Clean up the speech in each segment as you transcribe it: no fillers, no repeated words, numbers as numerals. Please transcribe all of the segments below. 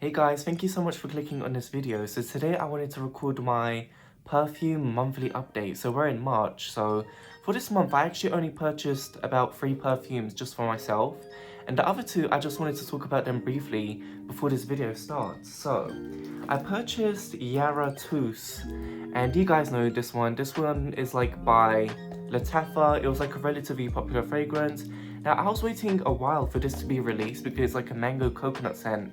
Hey guys, thank you so much for clicking on this video. So today I wanted to record my perfume monthly update. So we're in March, so for this month I actually only purchased about 3 perfumes just for myself. And the other 2, I just wanted to talk about them briefly before this video starts. So, I purchased Yara Tous, and you guys know this one. This one is like by Lolita. It was like a relatively popular fragrance. Now I was waiting a while for this to be released because it's like a mango coconut scent.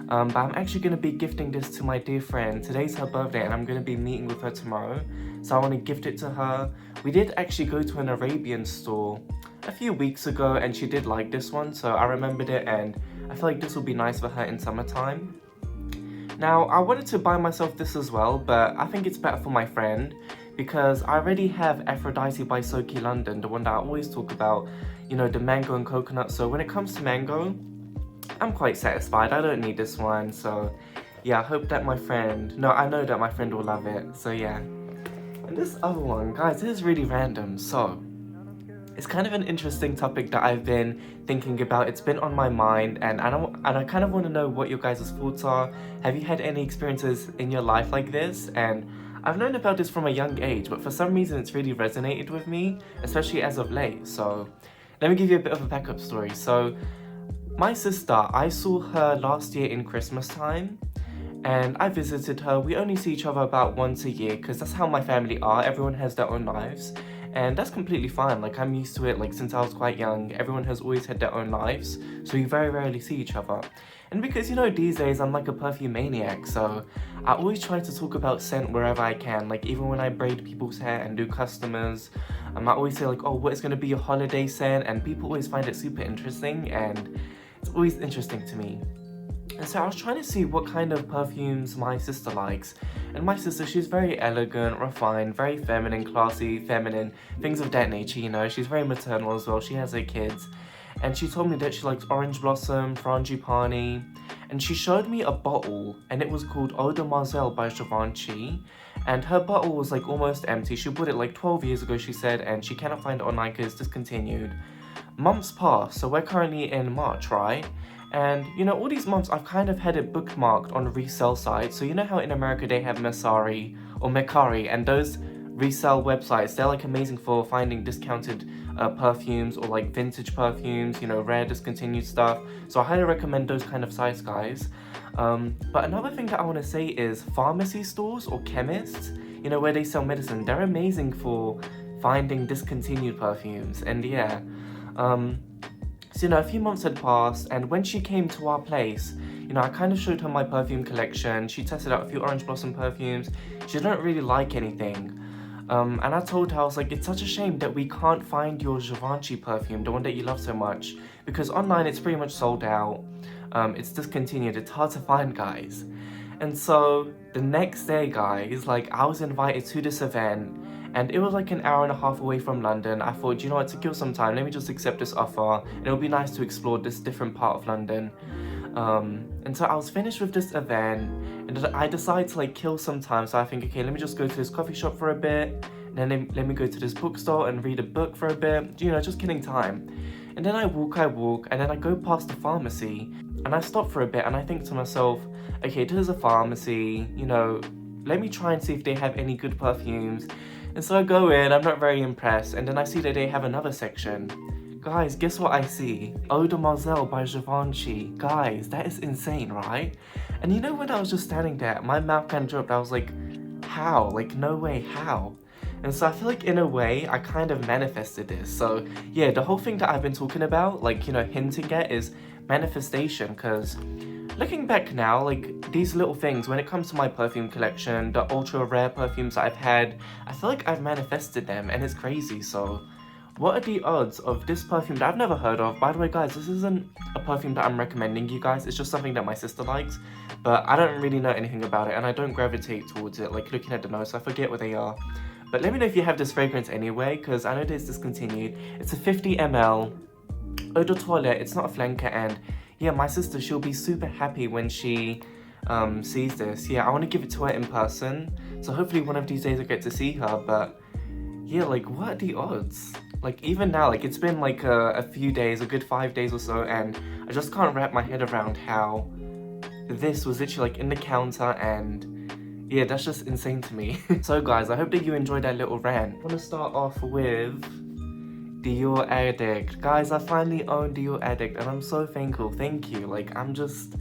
But I'm actually going to be gifting this to my dear friend. Today's her birthday and I'm going to be meeting with her tomorrow. So I want to gift it to her. We did actually go to an Arabian store a few weeks ago and she did like this one. So I remembered it and I feel like this will be nice for her in summertime. Now, I wanted to buy myself this as well, but I think it's better for my friend because I already have Aphrodite by Soki London, the one that I always talk about, you know, the mango and coconut. So when it comes to mango, I'm quite satisfied. I don't need this one, so yeah, I hope that my friend, no, I know that my friend will love it, so yeah. And this other one, guys, this is really random. So it's kind of an interesting topic that I've been thinking about. It's been on my mind, and I kind of want to know what your guys' thoughts are. Have you had any experiences in your life like this? And I've known about this from a young age, but for some reason it's really resonated with me, especially as of late. So let me give you a bit of a backup story. So my sister, I saw her last year in Christmas time and I visited her. We only see each other about once a year because that's how my family are. Everyone has their own lives and that's completely fine. Like, I'm used to it. Like, since I was quite young, everyone has always had their own lives, so we very rarely see each other. And because, you know, these days I'm like a perfume maniac, so I always try to talk about scent wherever I can. Like, even when I braid people's hair and do customers, I always say like, oh, what is going to be your holiday scent? And people always find it super interesting and it's always interesting to me. And so I was trying to see what kind of perfumes my sister likes. And my sister, she's very elegant, refined, very feminine, classy, feminine, things of that nature, you know. She's very maternal as well. She has her kids. And she told me that she likes Orange Blossom, Frangipani. And she showed me a bottle, and it was called Eau de Marzel by Givenchy. And her bottle was like almost empty. She bought it like 12 years ago, she said, and she cannot find it online because it's discontinued. Months passed, so we're currently in March, right? And you know, all these months I've kind of had it bookmarked on resale sites. So you know how in America they have Messari or Mekari, and those resale websites, they're like amazing for finding discounted perfumes or like vintage perfumes, you know, rare discontinued stuff. So I highly recommend those kind of sites, guys. But another thing that I want to say is pharmacy stores or chemists, you know, where they sell medicine, they're amazing for finding discontinued perfumes. And yeah, so, you know, a few months had passed, and when she came to our place, you know, I kind of showed her my perfume collection. She tested out a few Orange Blossom perfumes. She didn't really like anything. And I told her, I was like, it's such a shame that we can't find your Givenchy perfume, the one that you love so much, because online it's pretty much sold out. It's discontinued. It's hard to find, guys. And so the next day, guys, like, I was invited to this event and it was like an hour and a half away from London. I thought, you know what, to kill some time, let me just accept this offer. It'll be nice to explore this different part of London. And so I was finished with this event and I decided to like kill some time. So I think, okay, let me just go to this coffee shop for a bit. And then let me go to this bookstore and read a book for a bit, you know, just killing time. And then I walk, and then I go past the pharmacy and I stop for a bit and I think to myself, okay, this is a pharmacy, you know, let me try and see if they have any good perfumes. And so I go in, I'm not very impressed, and then I see that they have another section. Guys, guess what I see? Eau de Marzel by Givenchy. Guys, that is insane, right? And you know, when I was just standing there, my mouth kind of dropped. I was like, how? Like, no way, how? And so I feel like in a way, I kind of manifested this. So yeah, the whole thing that I've been talking about, like, you know, hinting at is manifestation, because looking back now, like, these little things, when it comes to my perfume collection, the ultra rare perfumes that I've had, I feel like I've manifested them and it's crazy. So what are the odds of this perfume that I've never heard of? By the way, guys, this isn't a perfume that I'm recommending you guys. It's just something that my sister likes, but I don't really know anything about it and I don't gravitate towards it. Like, looking at the notes, I forget what they are. But let me know if you have this fragrance anyway, because I know it's discontinued. It's a 50 ml eau de toilette. It's not a flanker, and yeah, my sister, she'll be super happy when she sees this. Yeah, I want to give it to her in person, so hopefully one of these days I get to see her. But yeah, like, what are the odds? Like, even now, like, it's been like a few days, a good 5 days or so, and I just can't wrap my head around how this was literally like in the counter, and yeah, that's just insane to me. So guys, I hope that you enjoyed that little rant. I want to start off with Dior Addict. Guys, I finally own Dior Addict and I'm so thankful. Thank you. Like, I'm just...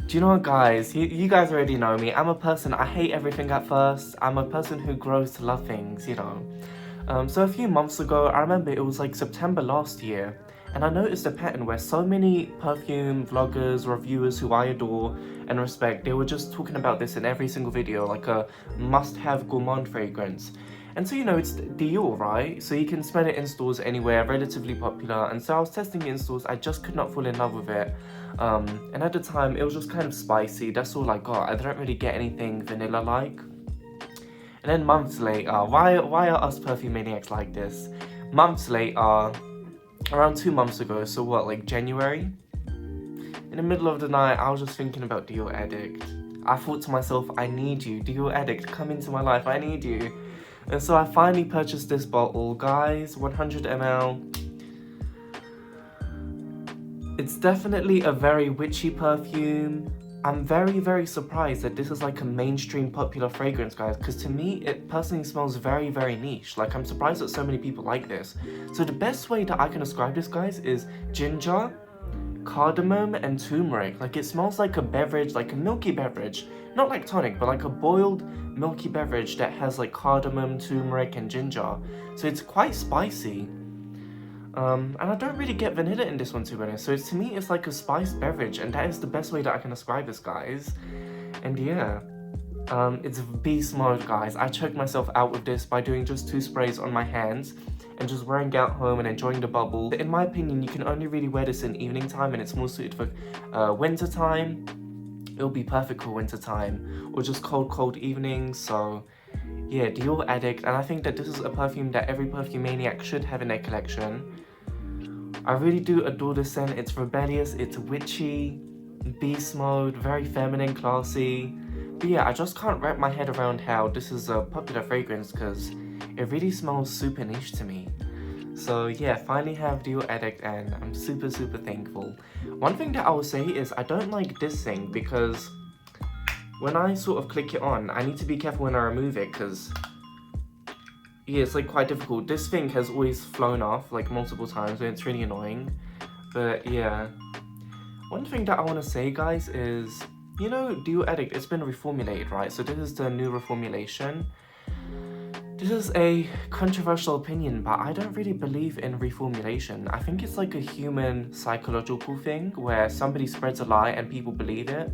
Do you know what, guys? You guys already know me. I'm a person, I hate everything at first. I'm a person who grows to love things, you know. So a few months ago, I remember it was like September last year, and I noticed a pattern where so many perfume vloggers, reviewers who I adore and respect, they were just talking about this in every single video, like a must-have gourmand fragrance. And so, you know, it's Dior, right? So you can smell it in stores anywhere, relatively popular. And so I was testing it in stores, I just could not fall in love with it. And at the time, it was just kind of spicy, that's all I got. I didn't really get anything vanilla-like. And then months later, why are us perfume maniacs like this? Months later, around 2 months ago, so what, like January? In the middle of the night, I was just thinking about Dior Addict. I thought to myself, I need you, Dior Addict, come into my life, I need you. And so I finally purchased this bottle, guys, 100 ml. It's definitely a very witchy perfume. I'm very surprised that this is like a mainstream popular fragrance, guys, because to me, it personally smells very niche. Like, I'm surprised that so many people like this. So the best way that I can describe this, guys, is ginger, cardamom, and turmeric. Like, it smells like a beverage, like a milky beverage. Not like tonic, but like a boiled milky beverage that has like cardamom, turmeric, and ginger. So it's quite spicy. And I don't really get vanilla in this one, to be honest. So to me, it's like a spiced beverage, and that is the best way that I can describe this, guys. And yeah, it's beast mode, guys. I choked myself out with this by doing just 2 sprays on my hands and just wearing out home and enjoying the bubble. In my opinion, you can only really wear this in evening time, and it's more suited for winter time. It'll be perfect for winter time or just cold evenings. So yeah, Dior Addict, and I think that this is a perfume that every perfume maniac should have in their collection. I really do adore this scent. It's rebellious, it's witchy, beast mode, very feminine, classy. But yeah, I just can't wrap my head around how this is a popular fragrance because it really smells super niche to me. So yeah, finally have Dior Addict and I'm super thankful. One thing that I will say is I don't like this thing because when I sort of click it on, I need to be careful when I remove it because yeah, it's like quite difficult. This thing has always flown off like multiple times and it's really annoying. But yeah, one thing that I want to say, guys, is, you know, Dior Addict, it's been reformulated, right? So this is the new reformulation. This is a controversial opinion, but I don't really believe in reformulation. I think it's like a human psychological thing where somebody spreads a lie and people believe it.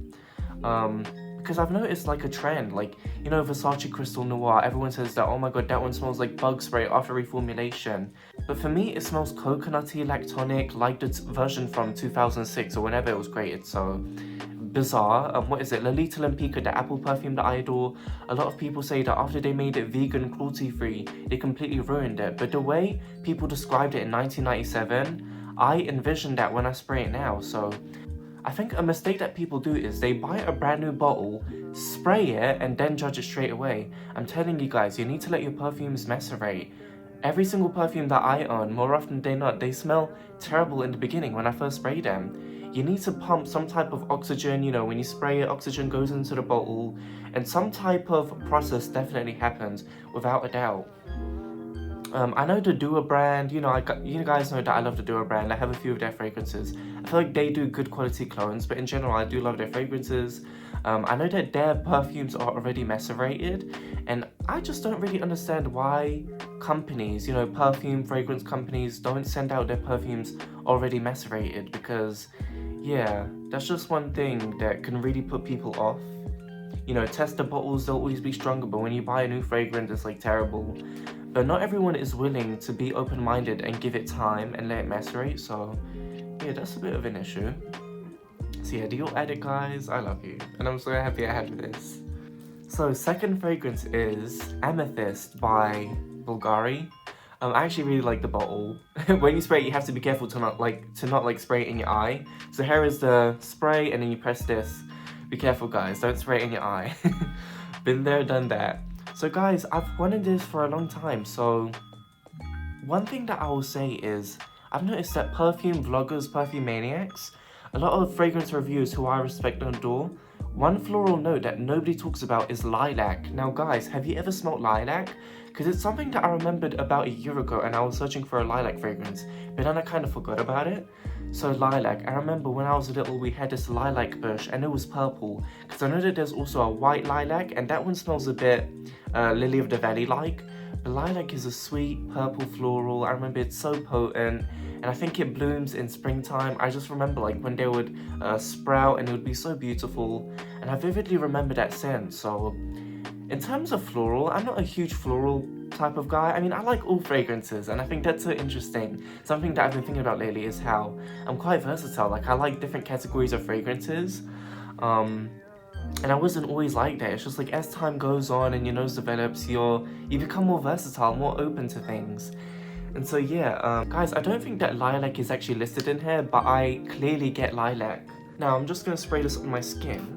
Because I've noticed like a trend, like, you know, Versace Crystal Noir, everyone says that, oh my god, that one smells like bug spray after reformulation. But for me, it smells coconutty, lactonic, like the version from 2006 or whenever it was created, so bizarre. What is it, Lolita Lempicka, the apple perfume that I adore. A lot of people say that after they made it vegan, cruelty-free, they completely ruined it. But the way people described it in 1997, I envision that when I spray it now. So I think a mistake that people do is they buy a brand new bottle, spray it, and then judge it straight away. I'm telling you guys, you need to let your perfumes macerate. Every single perfume that I own, more often than not, they smell terrible in the beginning when I first spray them. You need to pump some type of oxygen, you know, when you spray it, oxygen goes into the bottle, and some type of process definitely happens, without a doubt. I know the Dior brand, you know, you guys know that I love the Dior brand. I have a few of their fragrances. I feel like they do good quality clones, but in general, I do love their fragrances. I know that their perfumes are already macerated, and I just don't really understand why companies, you know, perfume fragrance companies don't send out their perfumes already macerated, because yeah, that's just one thing that can really put people off. You know, tester bottles, they'll always be stronger, but when you buy a new fragrance, it's like terrible. But not everyone is willing to be open-minded and give it time and let it macerate, so yeah, that's a bit of an issue. So yeah, Dior Addict, guys, I love you, and I'm so happy I had this. So second fragrance is Amethyst by Bvlgari. I actually really like the bottle. When you spray it, you have to be careful to not spray it in your eye. So here is the spray, and then you press this. Be careful, guys, don't spray it in your eye. Been there, done that. So guys, I've wanted this for a long time. So one thing that I will say is, I've noticed that perfume vloggers, perfume maniacs, a lot of fragrance reviewers who I respect and adore, one floral note that nobody talks about is lilac. Now guys, have you ever smelled lilac? Because it's something that I remembered about a year ago and I was searching for a lilac fragrance, but then I kind of forgot about it. So lilac, I remember when I was little we had this lilac bush and it was purple, because I know that there's also a white lilac and that one smells a bit lily of the valley like. But lilac is a sweet purple floral. I remember it's so potent and I think it blooms in springtime. I just remember like when they would sprout and it would be so beautiful, and I vividly remember that scent. So in terms of floral, I'm not a huge floral type of guy. I mean, I like all fragrances and I think that's so interesting. Something that I've been thinking about lately is how I'm quite versatile. Like I like different categories of fragrances. And I wasn't always like that. It's just like as time goes on and your nose develops, you become more versatile, more open to things. And so yeah, guys, I don't think that lilac is actually listed in here, but I clearly get lilac. Now I'm just gonna spray this on my skin.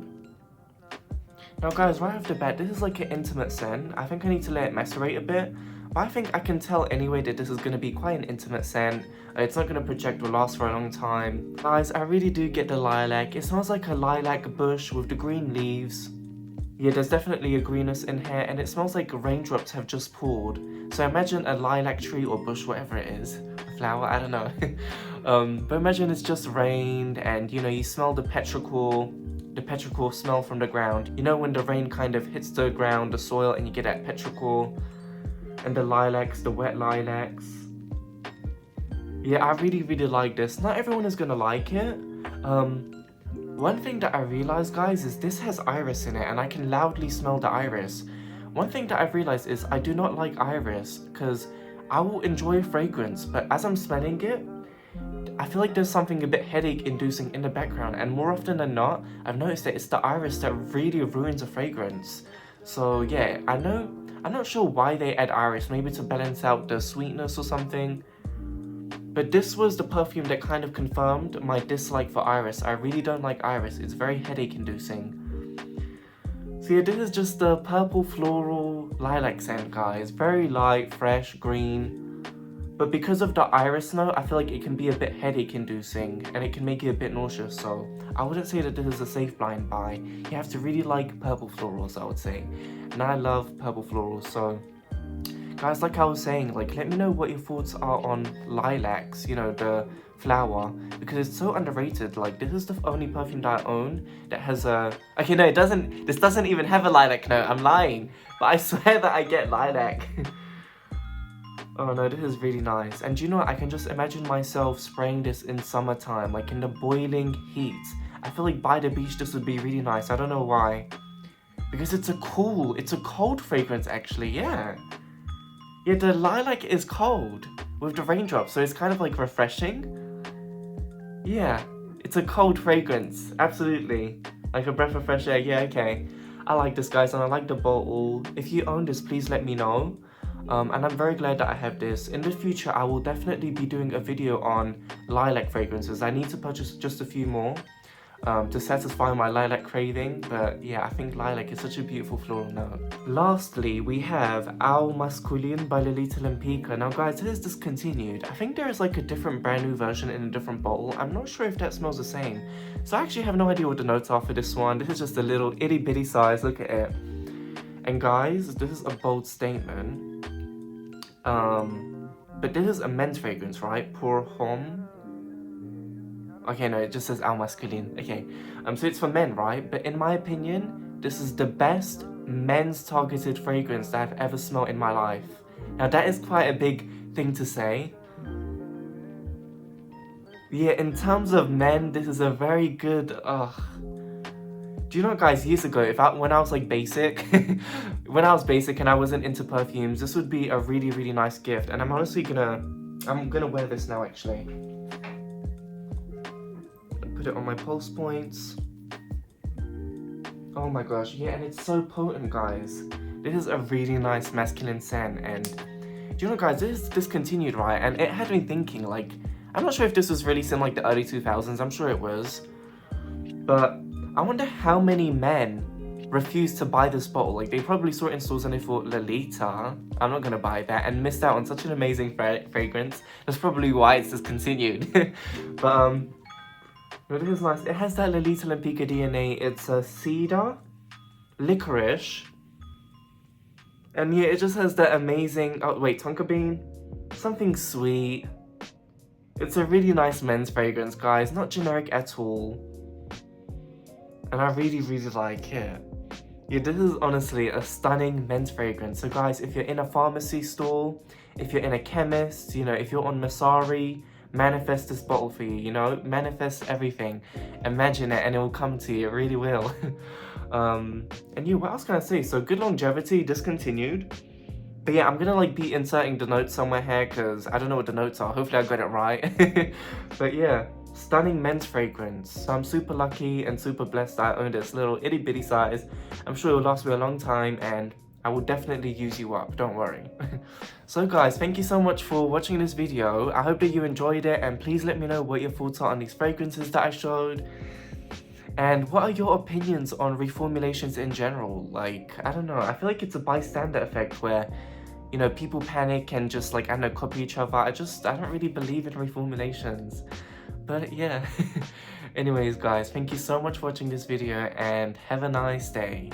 Now guys, right off the bat, this is like an intimate scent. I think I need to let it macerate a bit, but I think I can tell anyway that this is going to be quite an intimate scent. It's not going to project or last for a long time. Guys, I really do get the lilac. It smells like a lilac bush with the green leaves. Yeah, there's definitely a greenness in here, and it smells like raindrops have just poured. So imagine a lilac tree or bush, whatever it is. A flower, I don't know. But imagine it's just rained and, you know, you smell the petrichor smell from the ground. You know when the rain kind of hits the ground, the soil, and you get that petrichor. And the lilacs, the wet lilacs. Yeah, I really like this. Not everyone is gonna like it. One thing that I realized, guys, is this has iris in it and I can loudly smell the iris. One thing that I've realized is I do not like iris because I will enjoy a fragrance, but as I'm smelling it, I feel like there's something a bit headache inducing in the background, and more often than not, I've noticed that it's the iris that really ruins a fragrance. So yeah, I'm not sure why they add iris, maybe to balance out the sweetness or something. But this was the perfume that kind of confirmed my dislike for iris. I really don't like iris, it's very headache inducing. So yeah, this is just the purple floral lilac scent, guys. Very light, fresh, green. But because of the iris note, I feel like it can be a bit headache inducing and it can make you a bit nauseous. So I wouldn't say that this is a safe blind buy. You have to really like purple florals, I would say. And I love purple florals, so guys, like I was saying, like let me know what your thoughts are on lilacs, you know, the flower, because it's so underrated. Like this is the only perfume that I own that has a okay, no, this doesn't even have a lilac note. I'm lying, but I swear that I get lilac. Oh no, this is really nice. And you know what? I can just imagine myself spraying this in summertime, like in the boiling heat. I feel like by the beach this would be really nice. I don't know why. Because it's a cold fragrance actually, yeah. Yeah, the lilac is cold with the raindrops, so it's kind of like refreshing. Yeah, it's a cold fragrance, absolutely. Like a breath of fresh air, yeah, okay. I like this, guys, and I like the bottle. If you own this, please let me know. And I'm very glad that I have this. In the future, I will definitely be doing a video on lilac fragrances. I need to purchase just a few more to satisfy my lilac craving, but yeah, I think lilac is such a beautiful floral note. Lastly, we have masculin by Lolita lempicka. Now guys, it is discontinued. I think there is like a different brand new version in a different bottle. I'm not sure if that smells the same. So I actually have no idea what the notes are for this one. This is just a little itty bitty size, look at it. And guys, this is a bold statement. But this is a men's fragrance, right? Pour homme. Okay, no, it just says masculin. Okay, so it's for men, right? But in my opinion, this is the best men's targeted fragrance that I've ever smelled in my life. Now that is quite a big thing to say. Yeah, in terms of men, this is a very good, do you know, guys, years ago, when I was like basic, when I was basic and I wasn't into perfumes, this would be a really nice gift. And I'm honestly I'm gonna wear this now actually. Put it on my pulse points. Oh my gosh, yeah, and it's so potent, guys. This is a really nice masculine scent, and do you know, guys, this is discontinued, right? And it had me thinking, like, I'm not sure if this was released in like the early 2000s, I'm sure it was, but I wonder how many men refused to buy this bottle. Like, they probably saw it in stores and they thought, Lolita, I'm not gonna buy that, and missed out on such an amazing fragrance. That's probably why it's discontinued. But It is nice. It has that Lolita lempicka DNA. It's a cedar, licorice, and yeah, it just has that amazing, oh wait, tonka bean, something sweet. It's a really nice men's fragrance, guys, not generic at all. And I really, really like it. Yeah, this is honestly a stunning men's fragrance. So guys, if you're in a pharmacy store, if you're in a chemist, you know, if you're on Masari, manifest this bottle for you, you know? Manifest everything. Imagine it and it will come to you, it really will. And yeah, what else can I say? So good longevity, discontinued. But yeah, I'm gonna like be inserting the notes somewhere here because I don't know what the notes are. Hopefully I got it right. But yeah, stunning men's fragrance. So I'm super lucky and super blessed that I own this little itty bitty size. I'm sure it will last me a long time and I will definitely use you up, don't worry. So guys, thank you so much for watching this video. I hope that you enjoyed it and please let me know what your thoughts are on these fragrances that I showed. And what are your opinions on reformulations in general? Like, I don't know, I feel like it's a bystander effect where, you know, people panic and just like, I don't know, copy each other. I don't really believe in reformulations. But yeah. Anyways guys, thank you so much for watching this video and have a nice day.